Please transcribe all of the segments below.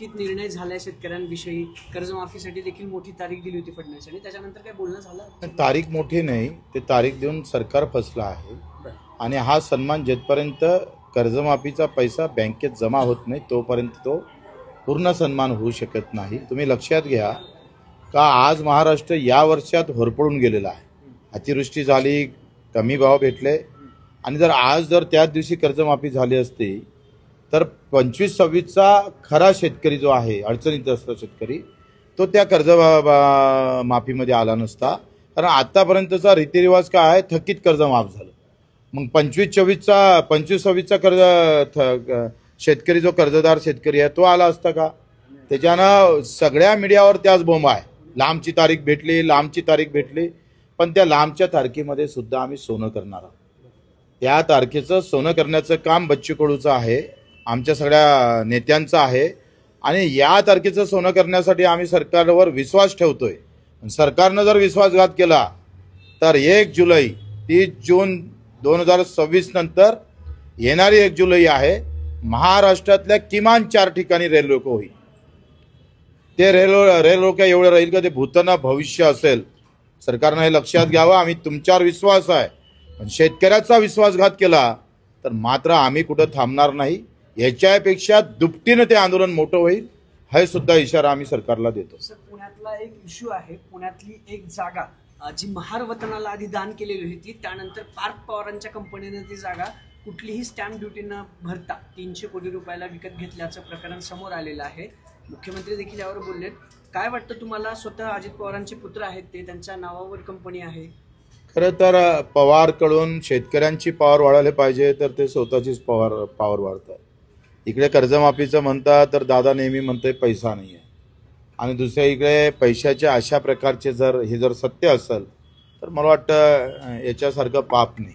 नक्कीच निर्णय झालाय शेतकऱ्यांविषयी, कर्जमाफीसाठी देखील मोठी तारीख दिली होती फडणवीसांनी, त्याच्यानंतर काय बोलणं झालं? तारीख मोठी नाही, ते तारीख देऊन सरकार फसलं आहे आणि हा सन्मान जेथपर्यंत कर्जमाफीचा पैसा बँकेत जमा होत नाही तोपर्यंत तो पूर्ण सन्मान होऊ शकत नाही। तुम्ही लक्षात घ्या का आज महाराष्ट्र या वर्षात होरपळून गेलेला आहे। अतिवृष्टी झाली, कमी भाव भेटले आणि जर त्याच दिवशी कर्जमाफी झाली असती तर 25-26चा खरा शेतकरी जो आहे, अडचणीत असतो शेतकरी, तो त्या कर्ज माफीमध्ये आला नसता। कारण आतापर्यंतचा रीतिरिवाज काय आहे, थकीत कर्ज माफ झालं, मग 25-26चा कर्ज शेतकरी जो कर्जदार शेतकरी आहे तो आला असता का? त्याच्यानं सगळ्या मीडियावर त्याच बोंब आहे, लांबची तारीख भेटली, पण त्या लांबच्या तारखेमध्ये सुद्धा आम्ही सोनं करणार आहोत। त्या तारखेचं सोनं करण्याचं काम बच्चू कडूचं आहे, आमच्या सगळ्या नेत्यांचं आहे आणि या तारखेचं सोनं करण्यासाठी आम्ही सरकारवर विश्वास ठेवतोय। सरकारनं जर विश्वासघात केला तर 1 जुलै 30 जून 2026 नंतर येणारी 1 जुलै आहे, महाराष्ट्रातल्या किमान 4 ठिकाणी रेल रोको होईल। ते रेल रोको एवढं राहील का ते भूतन भविष्य असेल। सरकारनं हे लक्षात घ्यावं। आम्ही तुमच्यावर विश्वास आहे, पण शेतकऱ्याचा विश्वासघात केला तर मात्र आम्ही कुठं थांबणार नाही। याच्यापेक्षा दुपटीने ते आंदोलन मोठं होईल, हे सुद्धा इशारा आम्ही सरकारला देतो। सर, पुण्यातला एक इश्यू आहे, पुण्यातली एक जागा जी महार वतनाला आधी दान केलेली होती, त्यानंतर पार्थ पवारांच्या कंपनीने ती जागा कुठलीही स्टॅम्प ड्युटी न भरता 300 कोटी रुपयाला विकत घेतल्याचं प्रकरण समोर आलेलं आहे। मुख्यमंत्री देखील यावर बोललेत। काय वाटतं तुम्हाला? स्वतः अजित पवारांचे पुत्र आहेत, ते त्यांच्या नावावर कंपनी आहे। खरं तर पवारकडून शेतकऱ्यांची पॉवर वाढायला पाहिजे, तर ते स्वतःचीच पॉवर वाढतात। इकडे कर्जमाफीचं म्हणतात तर दादा नेहमी म्हणते पैसा नाही आहे, आणि दुसऱ्या इकडे पैशाच्या अशा प्रकारचे जर सत्य असेल तर मला वाटतं याच्यासारखं पाप नाही।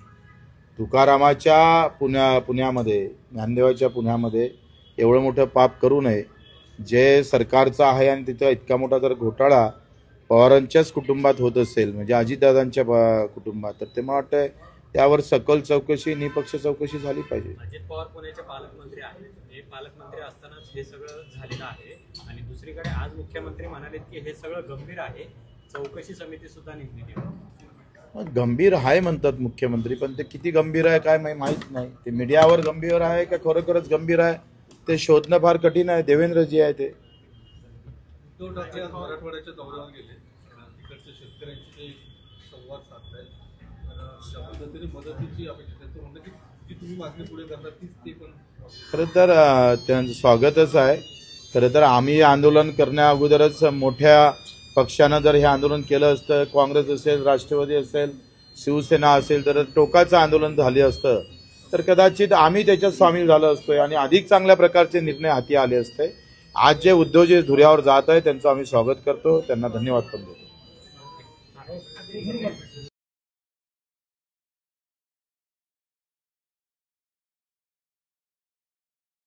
तुकारामाच्या पुण्यामध्ये, ज्ञानदेवाच्या पुण्यामध्ये एवढं मोठं पाप करू नये जे सरकारचं आहे, आणि तिथं इतका मोठा जर घोटाळा पवारांच्याच कुटुंबात होत असेल, म्हणजे अजितदादांच्या कुटुंबात, तर ते मला वाटतं त्यावर सखोल चौकशी, निपक्ष चौकशी झाली पाहिजे। अजित पवार पुण्याचे पालकमंत्री आहेत, हे पालकमंत्री असतानाच हे सगळं झालेलं आहे, आणि दुसरीकडे आज मुख्यमंत्री म्हणालेत की हे सगळं गंभीर आहे, चौकशी समिती सुद्धा नेमली आहे। गंभीर आहे म्हणतात मुख्यमंत्री, पण ते किती गंभीर आहे काय माहित नाही। ते मीडियावर गंभीर आहे का खरोखरच गंभीर आहे ते शोधणं फार कठीण आहे। देवेंद्रजी आहे ते उद्धव ठाकरे आज मराठवाड्याच्या दौऱ्यावर गेले, तिकडच्या शेतकऱ्यांशी संवाद साधतायत, त्या पद्धतीने मदतीची अपेक्षा, त्यांचं म्हणणं की तुम्ही मागणी पुढे करता ते पण खरं तर त्यांचं स्वागतच आहे। खरं तर आम्ही आंदोलन करण्या अगोदरच मोठ्या पक्षानं जर हे आंदोलन केलं असतं, काँग्रेस असेल, राष्ट्रवादी असेल, शिवसेना असेल, तर टोकाचं आंदोलन झालं असतं तर कदाचित आम्ही त्याच्यात सामील झालो असतोय आणि अधिक चांगल्या प्रकारचे निर्णय हाती आले असते। आज जे उद्योजक धुऱ्यावर जात आहे त्यांचं आम्ही स्वागत करतो, त्यांना धन्यवाद पण देतो।